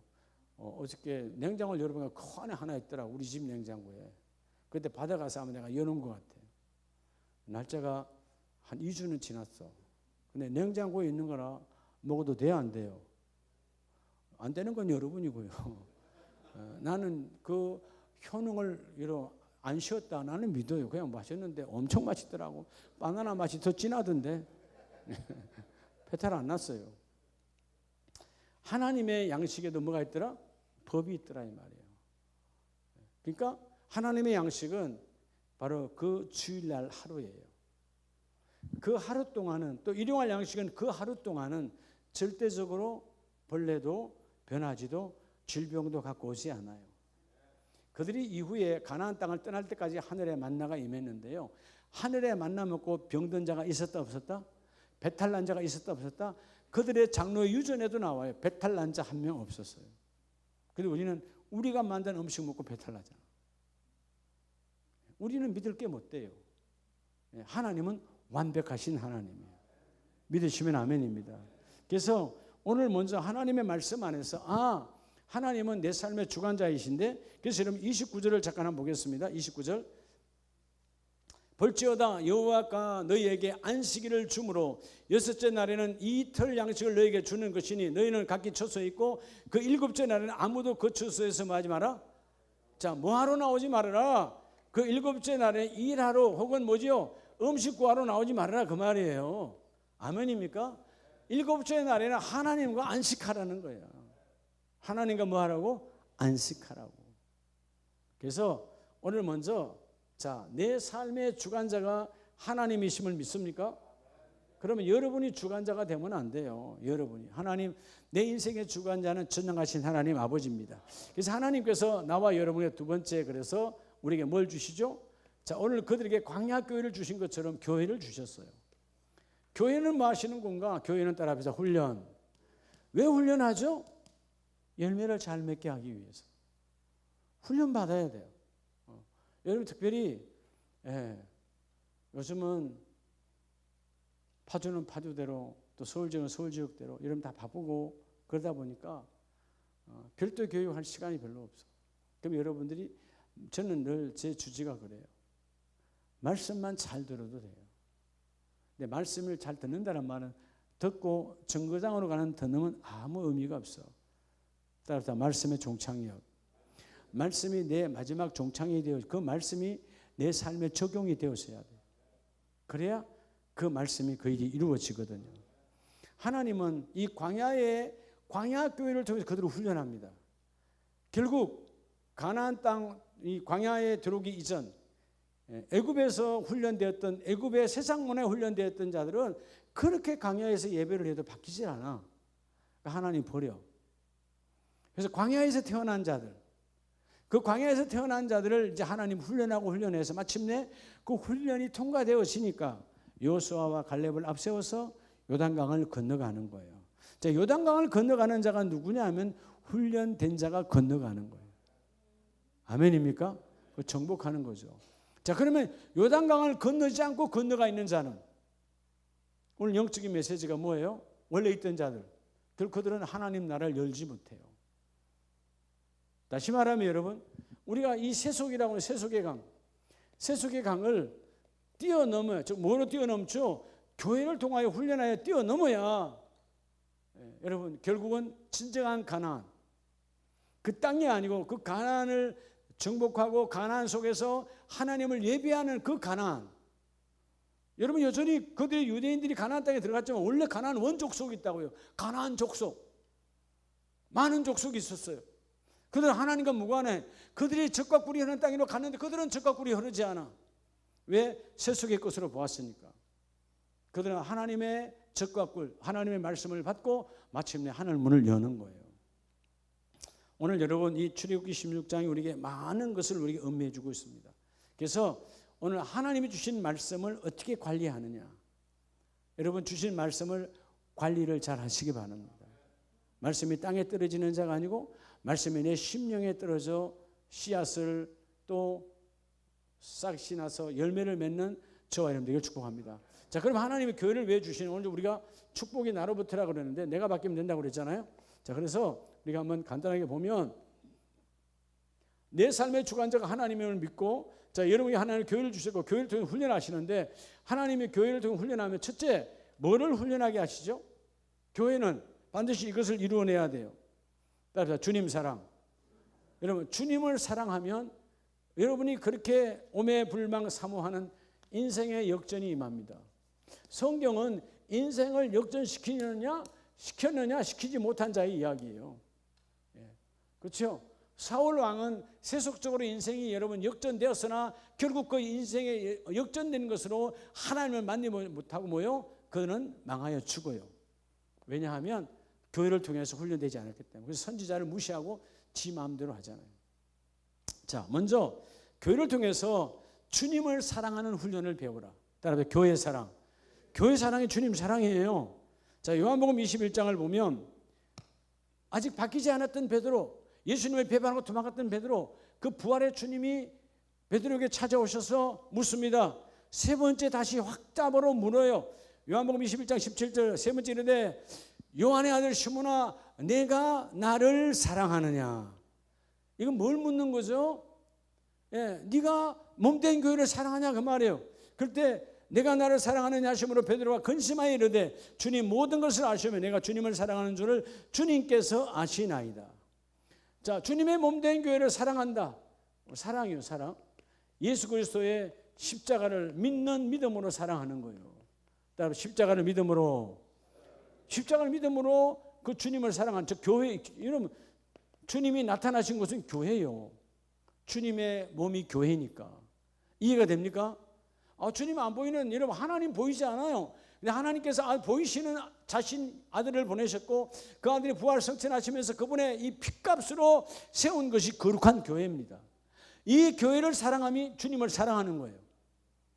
어저께 냉장고를 열어보니까 그 안에 하나 있더라고. 우리 집 냉장고에. 그때 받아가서 하면 내가 여놓은 것 같아. 날짜가 한 2주는 지났어. 근데 냉장고에 있는 거라 먹어도 돼요 안 돼요? 안 되는 건 여러분이고요. 나는 그 효능을 안 쉬었다. 나는 믿어요. 그냥 마셨는데 엄청 맛있더라고. 바나나 맛이 더 진하던데. 배탈 안 났어요. 하나님의 양식에도 뭐가 있더라? 법이 있더라 이 말이에요. 그러니까 하나님의 양식은 바로 그 주일날 하루예요. 그 하루 동안은 또 일용할 양식은 그 하루 동안은 절대적으로 벌레도 변하지도 질병도 갖고 오지 않아요. 그들이 이후에 가나안 땅을 떠날 때까지 하늘의 만나가 임했는데요. 하늘의 만나 먹고 병든 자가 있었다 없었다? 배탈 난 자가 있었다 없었다? 그들의 장로의 유전에도 나와요. 배탈 난 자 한 명 없었어요. 그런데 우리는 우리가 만든 음식 먹고 배탈 나잖아. 우리는 믿을 게 못 돼요. 하나님은 완벽하신 하나님이에요. 믿으시면 아멘입니다. 그래서 오늘 먼저 하나님의 말씀 안에서 하나님은 내 삶의 주관자이신데, 그래서 여러분 29절을 잠깐 한번 보겠습니다. 29절. 볼지어다 여호와가 너희에게 안식일을 주므로 여섯째 날에는 이틀 양식을 너희에게 주는 것이니 너희는 각기 처소에 있고 그 일곱째 날에는 아무도 그 처소에서 뭐 하지 마라? 자, 뭐하러 나오지 말아라. 그 일곱째 날에 일하러 혹은 뭐지요? 음식 구하러 나오지 말아라 그 말이에요. 아멘입니까? 일곱째 날에는 하나님과 안식하라는 거예요. 하나님과 뭐 하라고? 안식하라고. 그래서 오늘 먼저 내 삶의 주관자가 하나님이심을 믿습니까? 그러면 여러분이 주관자가 되면 안 돼요. 여러분이. 하나님, 내 인생의 주관자는 전능하신 하나님 아버지입니다. 그래서 하나님께서 나와 여러분의 두 번째 그래서 우리에게 뭘 주시죠? 오늘 그들에게 광야교회를 주신 것처럼 교회를 주셨어요. 교회는 뭐 하시는 건가? 교회는 따라합시다. 훈련. 왜 훈련하죠? 열매를 잘 맺게 하기 위해서. 훈련 받아야 돼요. 여러분 특별히 요즘은 파주는 파주대로 또 서울지역은 서울지역대로 여러분 다 바쁘고 그러다 보니까 별도 교육할 시간이 별로 없어. 그럼 여러분들이 저는 늘 제 주지가 그래요. 말씀만 잘 들어도 돼요. 근데 말씀을 잘 듣는다는 말은 듣고 정거장으로 가는 더넘은 아무 의미가 없어. 따라서 말씀의 종착역. 말씀이 내 마지막 종착이 되어 그 말씀이 내 삶에 적용이 되었어야 돼. 그래야 그 말씀이 그 일이 이루어지거든요. 하나님은 이 광야 교회를 통해서 그들을 훈련합니다. 결국 가나안 땅 이 광야에 들어오기 이전 애굽에서 훈련되었던 애굽의 세상 문화에 훈련되었던 자들은 그렇게 광야에서 예배를 해도 바뀌질 않아. 하나님 버려. 그래서 광야에서 태어난 자들, 그 광야에서 태어난 자들을 이제 하나님 훈련하고 훈련해서 마침내 그 훈련이 통과되어지니까 여호수아와 갈렙을 앞세워서 요단강을 건너가는 거예요. 자, 요단강을 건너가는 자가 누구냐 하면 훈련된 자가 건너가는 거예요. 아멘입니까? 그 정복하는 거죠. 자, 그러면 요단강을 건너지 않고 건너가 있는 자는 오늘 영적인 메시지가 뭐예요? 원래 있던 자들, 그들은 하나님 나라를 열지 못해요. 다시 말하면 여러분, 우리가 이 세속이라고 하는 세속의 강을 뛰어넘어요. 뭐로 뛰어넘죠? 교회를 통하여 훈련하여 뛰어넘어야 여러분 결국은 진정한 가나안, 그 땅이 아니고 그 가나안을 정복하고 가나안 속에서 하나님을 예배하는 그 가나안. 여러분 여전히 그들의 유대인들이 가나안 땅에 들어갔지만 원래 가나안 원족속이 있다고요. 가나안 족속, 많은 족속이 있었어요. 그들은 하나님과 무관해. 그들이 젖과 꿀이 흐르는 땅으로 갔는데 그들은 젖과 꿀이 흐르지 않아. 왜? 세속의 것으로 보았으니까. 그들은 하나님의 젖과 꿀, 하나님의 말씀을 받고 마침내 하늘 문을 여는 거예요. 오늘 여러분 이 출애굽기 16장이 우리에게 많은 것을 우리에게 음미해 주고 있습니다. 그래서 오늘 하나님이 주신 말씀을 어떻게 관리하느냐. 여러분 주신 말씀을 관리를 잘 하시기 바랍니다. 말씀이 땅에 떨어지는 자가 아니고 말씀이 내 심령에 떨어져 씨앗을 또 싹이 나서 열매를 맺는 저와 여러분 되기를 축복합니다. 자, 그럼 하나님이 교회를 왜 주시는? 오늘 우리가 축복이 나로부터라 그러는데 내가 바뀌면 된다고 그랬잖아요. 자, 그래서 우리가 한번 간단하게 보면 내 삶의 주관자가 하나님을 믿고, 자, 여러분이 하나님 교회를 주시고 교회를 통해 훈련하시는데 하나님이 교회를 통해 훈련하면 첫째 뭐를 훈련하게 하시죠? 교회는 반드시 이것을 이루어내야 돼요. 따라서 주님 사랑. 여러분 주님을 사랑하면 여러분이 그렇게 오매불망 사모하는 인생의 역전이 임합니다. 성경은 인생을 역전시키느냐 시키지 못한 자의 이야기예요. 그렇죠? 사울 왕은 세속적으로 인생이 여러분 역전되었으나 결국 그 인생에 역전된 것으로 하나님을 만나지 못하고 뭐요? 그는 망하여 죽어요. 왜냐하면 교회를 통해서 훈련되지 않았기 때문에. 그래서 선지자를 무시하고 지 마음대로 하잖아요. 자, 먼저 교회를 통해서 주님을 사랑하는 훈련을 배우라. 따라서 교회 사랑. 교회 사랑이 주님 사랑이에요. 자, 요한복음 21장을 보면 아직 바뀌지 않았던 베드로, 예수님을 배반하고 도망갔던 베드로, 그 부활의 주님이 베드로에게 찾아오셔서 묻습니다. 세 번째 다시 확답으로 물어요. 요한복음 21장 17절 세 번째 이르되 요한의 아들 시몬아 내가 나를 사랑하느냐. 이건 뭘 묻는 거죠? 네가 몸된 교회를 사랑하냐 그 말이에요. 그럴 때 내가 나를 사랑하느냐 하심으로 베드로가 근심하여 이르되 주님 모든 것을 아시면 내가 주님을 사랑하는 줄을 주님께서 아시나이다. 자, 주님의 몸된 교회를 사랑한다. 사랑이요, 사랑. 예수 그리스도의 십자가를 믿는 믿음으로 사랑하는 거예요. 따라서 십자가를 믿음으로 그 주님을 사랑하는 저 교회. 여러분 주님이 나타나신 것은 교회예요. 주님의 몸이 교회니까. 이해가 됩니까? 주님 안 보이는, 여러분 하나님 보이지 않아요. 근데 하나님께서 보이시는 자신 아들을 보내셨고 그 아들이 부활 성천하시면서 그분의 이 핏값으로 세운 것이 거룩한 교회입니다. 이 교회를 사랑함이 주님을 사랑하는 거예요.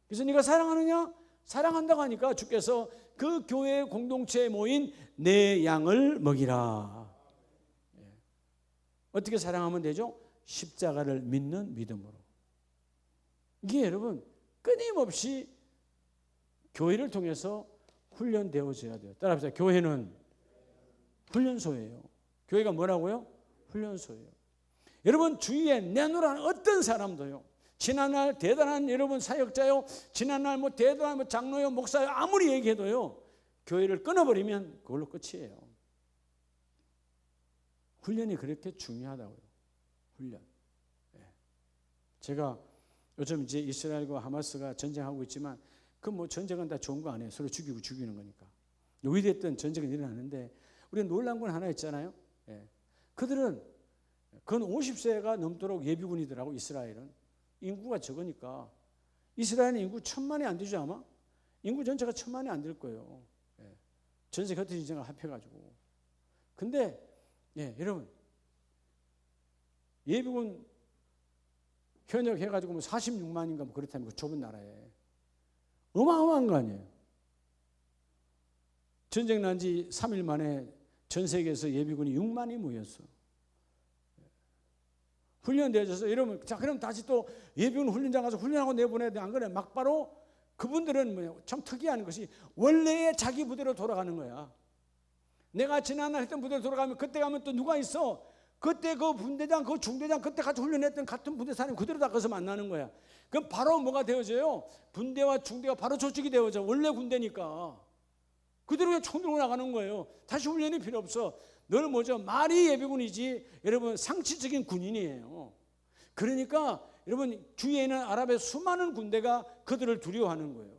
그래서 네가 사랑하느냐? 사랑한다고 하니까 주께서 그 교회 공동체에 모인 내 양을 먹이라. 어떻게 사랑하면 되죠? 십자가를 믿는 믿음으로. 이게 여러분 끊임없이 교회를 통해서 훈련되어져야 돼요. 따라합시다. 교회는 훈련소예요. 교회가 뭐라고요? 훈련소예요. 여러분 주위에 내놓으라는 어떤 사람도요, 지난날 대단한 여러분 사역자요, 지난날 뭐 대단한 장로요, 목사요 아무리 얘기해도요 교회를 끊어버리면 그걸로 끝이에요. 훈련이 그렇게 중요하다고요. 훈련. 제가 요즘 이제 이스라엘과 하마스가 전쟁하고 있지만 그 뭐 전쟁은 다 좋은 거 아니에요. 서로 죽이고 죽이는 거니까. 어디됐든 전쟁은 일어나는데 우리가 놀란 건 하나 있잖아요. 그들은 근 50세가 넘도록 예비군이더라고. 이스라엘은 인구가 적으니까. 이스라엘은 인구 1000만이 안 되죠 아마? 인구 전체가 1000만이 안 될 거예요. 전 세계 흩어진 인생을 합해가지고. 근데 여러분 예비군 현역해가지고 뭐 46만인가 뭐 그렇다면 그 좁은 나라에 어마어마한 거 아니에요. 전쟁 난 지 3일 만에 전 세계에서 예비군이 6만이 모였어. 훈련되어져서 이러면 자 그럼 다시 또 예비군 훈련장 가서 훈련하고 내보내야 돼. 안 그래? 막바로 그분들은 참 특이한 것이 원래의 자기 부대로 돌아가는 거야. 내가 지난날 했던 부대로 돌아가면 그때 가면 또 누가 있어? 그때 그 분대장, 그 중대장, 그때 같이 훈련했던 같은 부대 사람이 그대로 다 가서 만나는 거야. 그럼 바로 뭐가 되어져요? 분대와 중대가 바로 조직이 되어져. 원래 군대니까. 그대로 그냥 총 들고 나가는 거예요. 다시 훈련이 필요 없어. 늘 뭐죠? 말이 예비군이지 여러분 상시적인 군인이에요. 그러니까 여러분 주위에 있는 아랍의 수많은 군대가 그들을 두려워하는 거예요.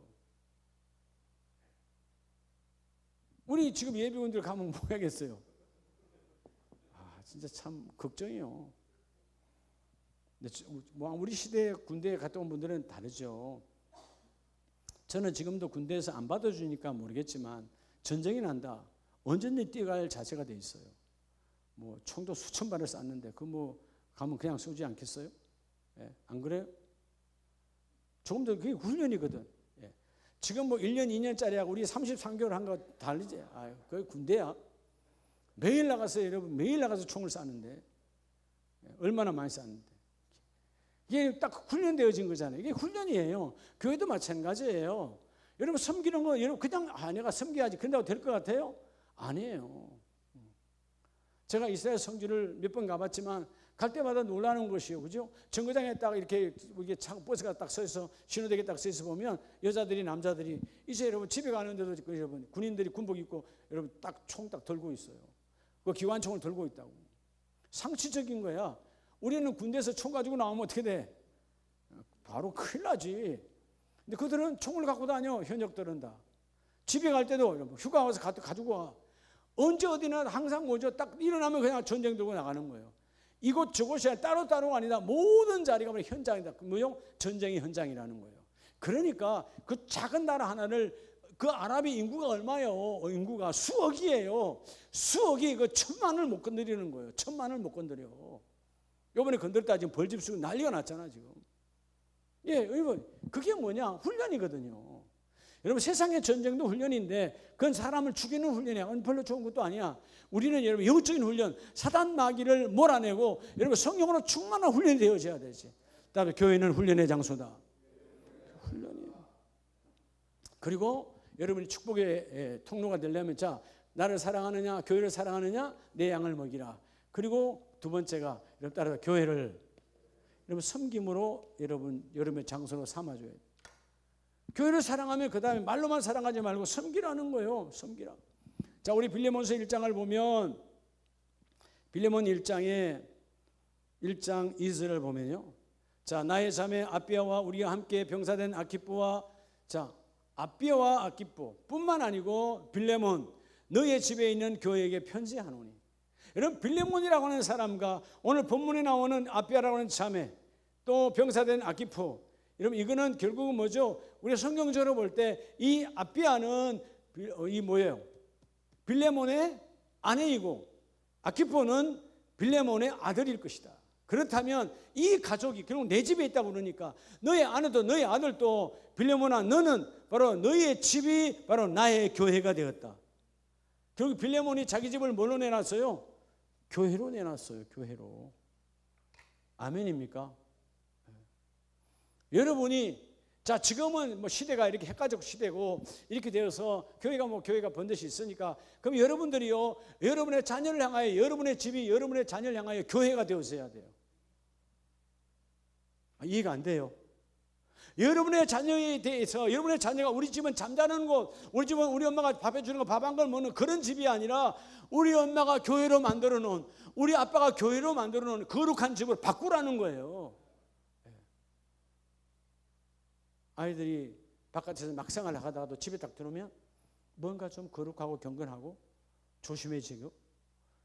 우리 지금 예비군들 가면 뭐 하겠어요? 진짜 참 걱정이에요. 우리 시대 군대에 갔다 온 분들은 다르죠. 저는 지금도 군대에서 안 받아주니까 모르겠지만 전쟁이 난다. 언제든지 뛰어갈 자세가 돼 있어요. 뭐 총도 수천 발을 쐈는데 그 뭐 가면 그냥 쏘지 않겠어요? 안 그래요? 조금 더 그게 훈련이거든. 지금 뭐 1년, 2년짜리하고 우리 33개월 한 거 다르지. 그게 군대야. 매일 나가서 여러분 매일 나가서 총을 쐈는데 얼마나 많이 쐈는데 이게 딱 훈련되어진 거잖아요. 이게 훈련이에요. 교회도 마찬가지예요. 여러분 섬기는 거 여러분 그냥 내가 섬겨야지 그런다고 될 것 같아요? 아니에요. 제가 이스라엘 성지를 몇 번 가봤지만 갈 때마다 놀라는 것이요, 그죠? 정거장에 딱 이렇게 버스가 딱 서서 신호대에 딱 서서 보면 여자들이 남자들이 이제 여러분 집에 가는데도 여러분 군인들이 군복 입고 여러분 딱 총 딱 들고 있어요. 그 기관총을 들고 있다고. 상시적인 거야. 우리는 군대에서 총 가지고 나오면 어떻게 돼? 바로 큰일 나지. 근데 그들은 총을 갖고 다녀. 현역들은 다. 집에 갈 때도 휴가 와서 가지고 와. 언제 어디나 항상 뭐죠? 딱 일어나면 그냥 전쟁 들고 나가는 거예요. 이곳 저곳이 따로따로가 아니다. 모든 자리가 현장이다. 뭐요? 전쟁의 현장이라는 거예요. 그러니까 그 작은 나라 하나를 그 아랍의 인구가 얼마예요? 인구가 수억이에요. 수억이 그 1000만을 못 건드리는 거예요. 1000만을 못 건드려. 이번에 건드렸다 지금 벌집 쓰고 난리가 났잖아 지금. 여러분 그게 뭐냐? 훈련이거든요. 여러분 세상의 전쟁도 훈련인데 그건 사람을 죽이는 훈련이야. 별로 좋은 것도 아니야. 우리는 여러분 영적인 훈련, 사단 마귀를 몰아내고 여러분 성령으로 충만한 훈련이 되어져야 되지. 그다음에 교회는 훈련의 장소다. 훈련이에요. 그리고 여러분이 축복의 통로가 되려면 자 나를 사랑하느냐 교회를 사랑하느냐 내 양을 먹이라. 그리고 두 번째가 여러분 따라서 교회를 여러분 섬김으로 여러분의 장소로 삼아줘야 돼요. 교회를 사랑하면 그 다음에 말로만 사랑하지 말고 섬기라는 거예요. 섬기라. 자 우리 빌레몬서 1장을 보면 빌레몬 1장에 1장 2절을 보면요. 자 나의 자매 아비아와 우리가 함께 병사된 아키뽀와 자 아비아와 아키뽀 뿐만 아니고 빌레몬 너의 집에 있는 교회에게 편지하노니. 여러분 빌레몬이라고 하는 사람과 오늘 본문에 나오는 아비아라고 하는 자매 또 병사된 아키포 여러분 이거는 결국은 뭐죠? 우리 성경적으로 볼 때 이 아비아는 이 뭐예요? 빌레몬의 아내이고 아키포는 빌레몬의 아들일 것이다. 그렇다면 이 가족이 결국 내 집에 있다고 그러니까 너의 아내도 너의 아들도 빌레몬아 너는 바로 너의 집이 바로 나의 교회가 되었다. 결국 빌레몬이 자기 집을 뭘로 내놨어요? 교회로 내놨어요. 교회로. 아멘입니까? 여러분이 자 지금은 뭐 시대가 이렇게 헷갈적 시대고 이렇게 되어서 교회가 번듯이 있으니까 그럼 여러분들이요 여러분의 자녀를 향하여 여러분의 집이 여러분의 자녀를 향하여 교회가 되어서야 돼요. 이해가 안 돼요. 여러분의 자녀에 대해서 여러분의 자녀가 우리 집은 잠자는 곳, 우리 집은 우리 엄마가 밥 해주는 거 밥 한 걸 먹는 그런 집이 아니라 우리 엄마가 교회로 만들어 놓은, 우리 아빠가 교회로 만들어 놓은 거룩한 집을 바꾸라는 거예요. 아이들이 바깥에서 막상을 나가다가도 집에 딱 들어오면 뭔가 좀 거룩하고 경건하고 조심해지고,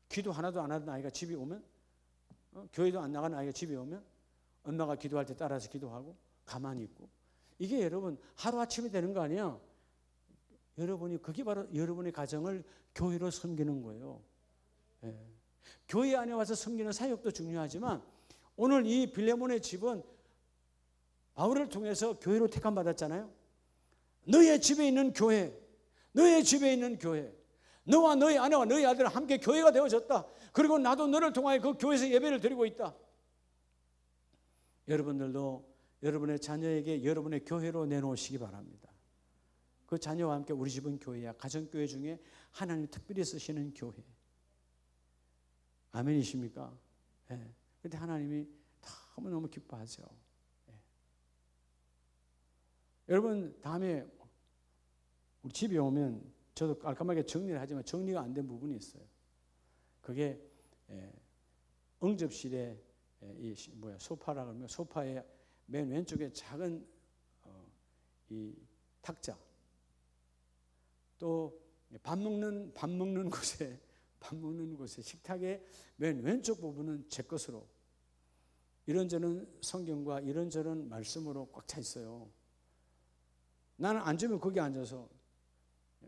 기도 하나도 안 하던 아이가 집에 오면, 교회도 안 나가는 아이가 집에 오면 엄마가 기도할 때 따라서 기도하고 가만히 있고, 이게 여러분 하루아침에 되는 거 아니야. 여러분이, 그게 바로 여러분의 가정을 교회로 섬기는 거예요. 예. 교회 안에 와서 섬기는 사역도 중요하지만 오늘 이 빌레몬의 집은 바울을 통해서 교회로 택함 받았잖아요. 너의 집에 있는 교회, 너의 집에 있는 교회, 너와 너의 아내와 너의 아들은 함께 교회가 되어졌다. 그리고 나도 너를 통하여 그 교회에서 예배를 드리고 있다. 여러분들도 여러분의 자녀에게 여러분의 교회로 내놓으시기 바랍니다. 그 자녀와 함께 우리 집은 교회야. 가정교회 중에 하나님 특별히 쓰시는 교회. 아멘이십니까? 예. 그런데 하나님이 너무너무 기뻐하죠. 예. 여러분 다음에 우리 집에 오면 저도 깔끔하게 정리를 하지만 정리가 안 된 부분이 있어요. 그게 응접실에 소파라 그러면 소파의 맨 왼쪽에 작은 이 탁자, 또 밥 먹는 곳에 식탁의 맨 왼쪽 부분은 제 것으로 이런저런 성경과 이런저런 말씀으로 꽉 차 있어요. 나는 앉으면 거기 앉아서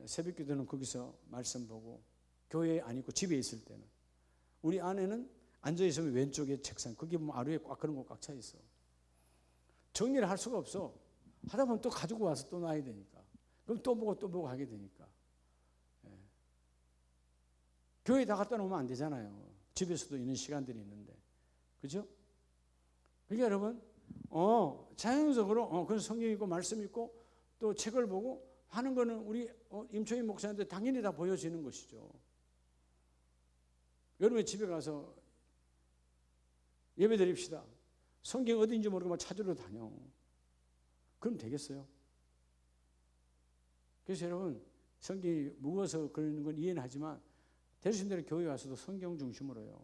새벽 기도는 거기서 말씀 보고, 교회에 안 있고 집에 있을 때는 우리 아내는 앉아 있으면 왼쪽에 책상, 거기 보면 아루에 꽉 그런 거 꽉 차 있어. 정리를 할 수가 없어. 하다 보면 또 가지고 와서 또 놔야 되니까. 그럼 또 보고 하게 되니까. 예. 교회 다 갖다 놓으면 안 되잖아요. 집에서도 있는 시간들이 있는데, 그죠? 그러니까 여러분, 자연적으로 그래서 성경 읽고 말씀 읽고 또 책을 보고 하는 거는 우리 임초희 목사한테 당연히 다 보여지는 것이죠. 여러분의 집에 가서 예배 드립시다. 성경 어딘지 모르고 막 찾으러 다녀. 그럼 되겠어요? 그래서 여러분, 성경이 무거워서 그러는 건 이해는 하지만 되신 대로 교회 와서도 성경 중심으로요.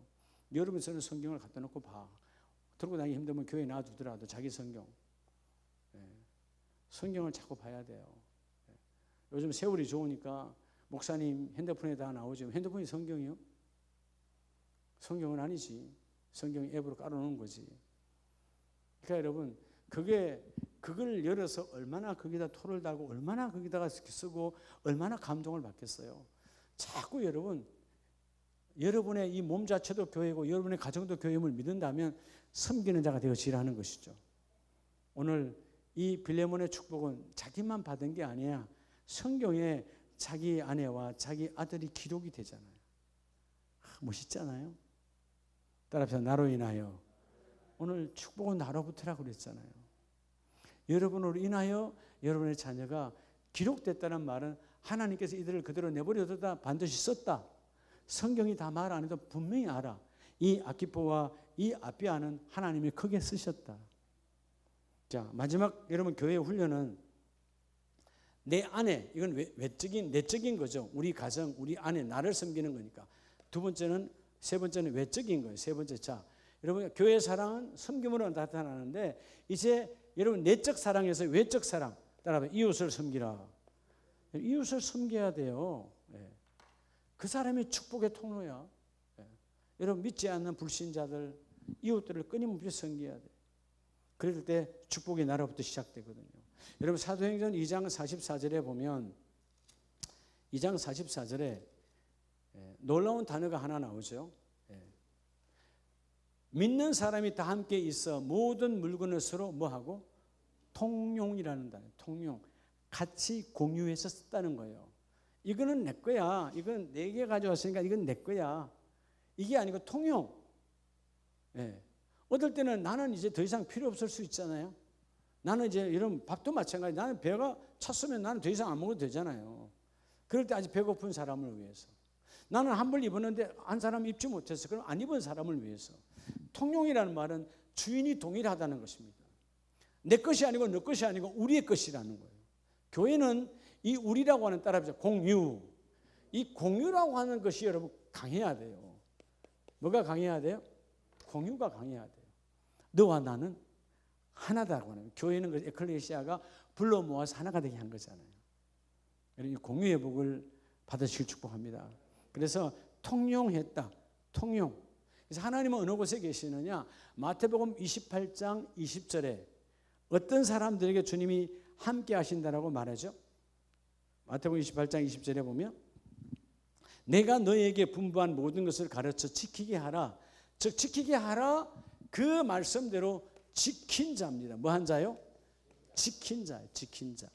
여러분 쓰는 성경을 갖다 놓고 봐. 들고 다니기 힘들면 교회 놔두더라도 자기 성경. 성경을 자꾸 봐야 돼요. 요즘 세월이 좋으니까 목사님 핸드폰에 다 나오죠. 핸드폰이 성경이요? 성경은 아니지. 성경 앱으로 깔아놓은 거지. 그러니까 여러분, 그걸 열어서 얼마나 거기다 토를 달고 얼마나 거기다가 쓰고 얼마나 감동을 받겠어요. 자꾸 여러분의 이 몸 자체도 교회고 여러분의 가정도 교회임을 믿는다면 섬기는 자가 되어지라는 것이죠. 오늘 이 빌레몬의 축복은 자기만 받은 게 아니야. 성경에 자기 아내와 자기 아들이 기록이 되잖아요. 멋있잖아요. 따라서 나로 인하여, 오늘 축복은 나로부터라고 그랬잖아요. 여러분으로 인하여 여러분의 자녀가 기록됐다는 말은 하나님께서 이들을 그대로 내버려두다 반드시 썼다. 성경이 다 말 안 해도 분명히 알아. 이 아키포와 이 아비아는 하나님이 크게 쓰셨다. 자, 마지막 여러분 교회 훈련은 내 아내, 이건 내적인 거죠. 우리 가정, 우리 아내, 나를 섬기는 거니까. 세 번째는 외적인 거예요. 세 번째, 자, 여러분 교회 사랑은 섬김으로 나타나는데 이제 여러분 내적 사랑에서 외적 사랑, 따라서 이웃을 섬기라. 이웃을 섬겨야 돼요. 그 사람이 축복의 통로야. 여러분 믿지 않는 불신자들, 이웃들을 끊임없이 섬겨야 돼. 그럴 때 축복이 나로부터 시작되거든요. 여러분 사도행전 2장 44절에 보면 2장 44절에 놀라운 단어가 하나 나오죠. 믿는 사람이 다 함께 있어 모든 물건을 서로 뭐하고? 통용이라는 단어. 통용. 같이 공유해서 썼다는 거예요. 이거는 내 거야. 이건 내게 가져왔으니까 이건 내 거야. 이게 아니고 통용. 어떨 때는 나는 이제 더 이상 필요 없을 수 있잖아요. 나는 이제 이런 밥도 마찬가지. 나는 배가 찼으면 나는 더 이상 안 먹어도 되잖아요. 그럴 때 아직 배고픈 사람을 위해서. 나는 한 벌 입었는데 한 사람 입지 못해서 그럼 안 입은 사람을 위해서. 통용이라는 말은 주인이 동일하다는 것입니다. 내 것이 아니고 너 것이 아니고 우리의 것이라는 거예요. 교회는 이 우리라고 하는 따라합니다. 공유. 이 공유라고 하는 것이 여러분 강해야 돼요. 뭐가 강해야 돼요? 공유가 강해야 돼요. 너와 나는 하나다라고 하는, 교회는 그 에클레시아가 불러 모아서 하나가 되게 한 거잖아요. 이 공유의 복을 받으시길 축복합니다. 그래서 통용했다. 통용. 그래서 하나님은 어느 곳에 계시느냐? 마태복음 28장 20절에 어떤 사람들에게 주님이 함께 하신다라고 말하죠. 마태복음 28장 20절에 보면 내가 너에게 분부한 모든 것을 가르쳐 지키게 하라. 즉 지키게 하라, 그 말씀대로 지킨 자입니다. 뭐 한 자요? 지킨 자예요. 지킨 자.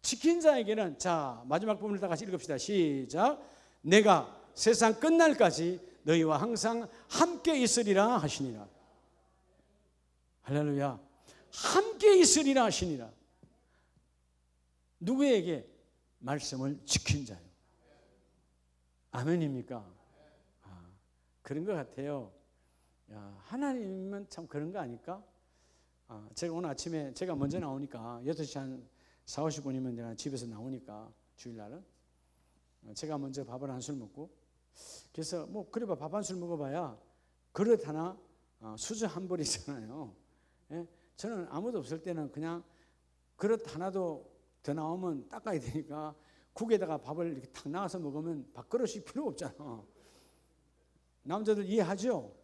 지킨 자에게는, 자 마지막 부분을 다 같이 읽읍시다. 시작. 내가 세상 끝날까지 너희와 항상 함께 있으리라 하시니라. 할렐루야. 함께 있으리라 하시니라. 누구에게? 말씀을 지킨 자요. 아멘입니까? 그런 것 같아요. 하나님은 참 그런 거 아닐까? 제가 오늘 아침에 제가 먼저 나오니까 8시 한 4, 50분이면 내가 집에서 나오니까 주일날은 제가 먼저 밥을 한 술 먹고, 그래서 뭐 그래 봐 밥 한 술 먹어봐야 그릇 하나 수저 한 벌이잖아요. 예? 저는 아무도 없을 때는 그냥 그릇 하나도 더 나오면 닦아야 되니까 국에다가 밥을 이렇게 탁 나와서 먹으면 밥그릇이 필요 없잖아. 남자들 이해하죠?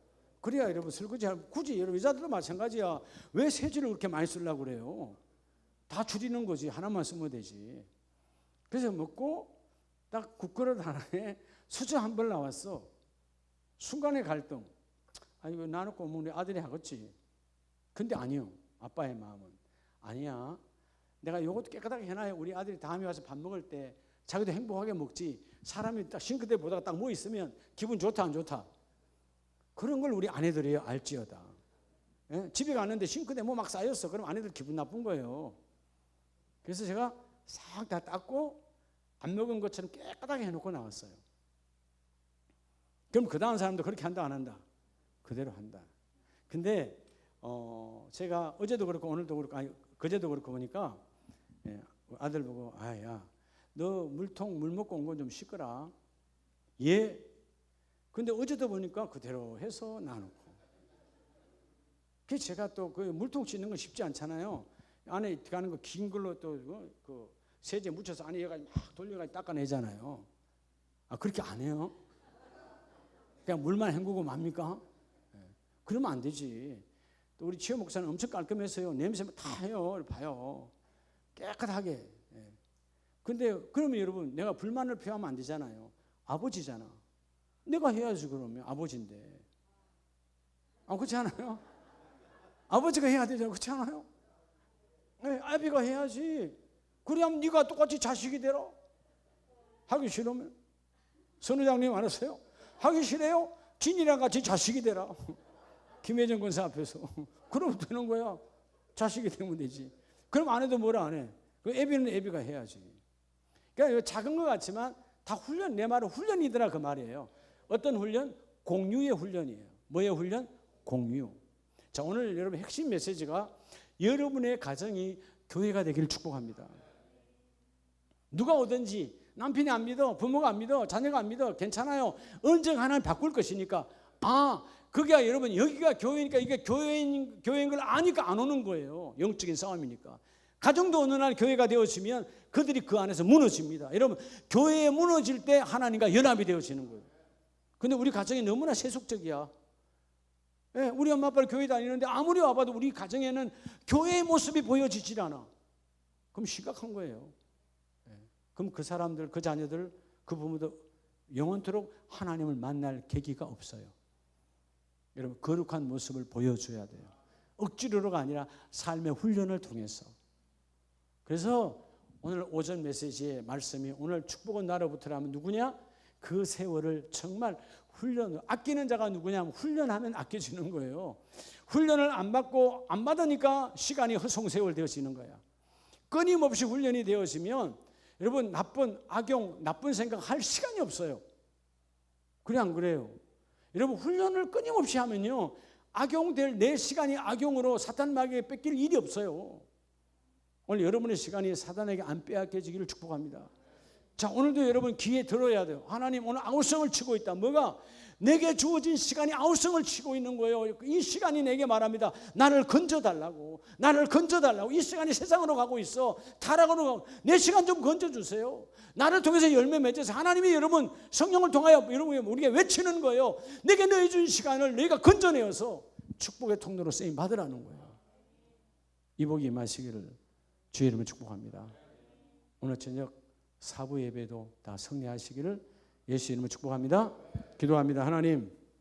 그래야 여러분 설거지 굳이 여러분 여자들도 마찬가지야. 왜 세제를 그렇게 많이 쓰려고 그래요? 다 줄이는 거지. 하나만 쓰면 되지. 그래서 먹고 딱 국그릇 하나에 수저 한 벌 나왔어. 순간의 갈등. 아니 왜 나놓고 우리 아들이 하겠지. 근데 아니요. 아빠의 마음은 아니야. 내가 이것도 깨끗하게 해놔야 우리 아들이 다음에 와서 밥 먹을 때 자기도 행복하게 먹지. 사람이 딱 싱크대 보다가 딱 뭐 있으면 기분 좋다 안 좋다. 그런 걸 우리 아내들이 알지어다. 예? 집에 갔는데 싱크대 뭐 막 쌓였어. 그럼 아내들 기분 나쁜 거예요. 그래서 제가 싹 다 닦고 안 먹은 것처럼 깨끗하게 해놓고 나왔어요. 그럼 그 다음 사람도 그렇게 한다 안 한다? 그대로 한다. 근데 제가 어제도 그렇고 오늘도 그렇고 아니 그제도 그렇고 보니까 아들 보고 아야 너 물통 물 먹고 온 건 좀 씻거라. 예. 근데 어제도 보니까 그대로 해서 나누고. 그 제가 또 그 물통 씻는 건 쉽지 않잖아요. 안에 가는 거 긴 걸로 또 그 세제 묻혀서 안에 여기까지 막 돌려가지고 닦아내잖아요. 그렇게 안 해요? 그냥 물만 헹구고 맙니까? 그러면 안 되지. 또 우리 지혜 목사는 엄청 깔끔해서요. 냄새 다 해요. 봐요. 깨끗하게. 근데 그러면 여러분 내가 불만을 표하면 안 되잖아요. 아버지잖아. 내가 해야지 그러면 아버지인데. 그렇지 않아요? 아버지가 해야 되잖아요. 그렇지 않아요? 네, 아비가 해야지. 그래야면 네가 똑같이 자식이 되라. 하기 싫으면 선우장님 알았어요? 하기 싫어요? 진이랑 같이 자식이 되라. 김혜정 권사 앞에서. 그러면 되는 거야. 자식이 되면 되지. 그럼 안 해도 뭐라 안 해. 그 애비는 애비가 해야지. 그러니까 작은 것 같지만 다 훈련, 내 말은 훈련이더라 그 말이에요. 어떤 훈련? 공유의 훈련이에요. 뭐의 훈련? 공유. 자, 오늘 여러분 핵심 메시지가 여러분의 가정이 교회가 되기를 축복합니다. 누가 오든지 남편이 안 믿어, 부모가 안 믿어, 자녀가 안 믿어, 괜찮아요. 언젠가 하나님 바꿀 것이니까. 그게 여러분 여기가 교회니까 이게 교회인 걸 아니까 안 오는 거예요. 영적인 싸움이니까. 가정도 어느 날 교회가 되어지면 그들이 그 안에서 무너집니다. 여러분 교회에 무너질 때 하나님과 연합이 되어지는 거예요. 근데 우리 가정이 너무나 세속적이야. 예, 우리 엄마 아빠를 교회 다니는데 아무리 와봐도 우리 가정에는 교회의 모습이 보여지질 않아. 그럼 심각한 거예요. 그럼 그 사람들, 그 자녀들, 그 부모도 영원토록 하나님을 만날 계기가 없어요. 여러분 거룩한 모습을 보여줘야 돼요. 억지로가 아니라 삶의 훈련을 통해서. 그래서 오늘 오전 메시지의 말씀이 오늘 축복은 나로부터라면 누구냐? 그 세월을 정말 아끼는 자가 누구냐? 훈련하면 아껴지는 거예요. 훈련을 안 받고 안 받으니까 시간이 허송세월 되어지는 거야. 끊임없이 훈련이 되어지면 여러분 나쁜 생각 할 시간이 없어요. 그래 안 그래요? 여러분 훈련을 끊임없이 하면요 악용될 내 시간이 악용으로 사탄 마귀에게 뺏길 일이 없어요. 오늘 여러분의 시간이 사단에게 안 빼앗겨지기를 축복합니다. 자, 오늘도 여러분 귀에 들어야 돼요. 하나님 오늘 아우성을 치고 있다. 뭐가? 내게 주어진 시간이 아우성을 치고 있는 거예요. 이 시간이 내게 말합니다. 나를 건져달라고. 나를 건져달라고. 이 시간이 세상으로 가고 있어. 타락으로 가고. 내 시간 좀 건져주세요. 나를 통해서 열매 맺어서 하나님이 여러분 성령을 통하여 여러분 우리가 외치는 거예요. 내게 너해준 시간을 내가 건져내어서 축복의 통로로 쓰임 받으라는 거예요. 이 복이 임하시기를 주의 이름으로 축복합니다. 오늘 저녁 사부 예배도 다 성례하시기를 예수 이름으로 축복합니다. 기도합니다. 하나님,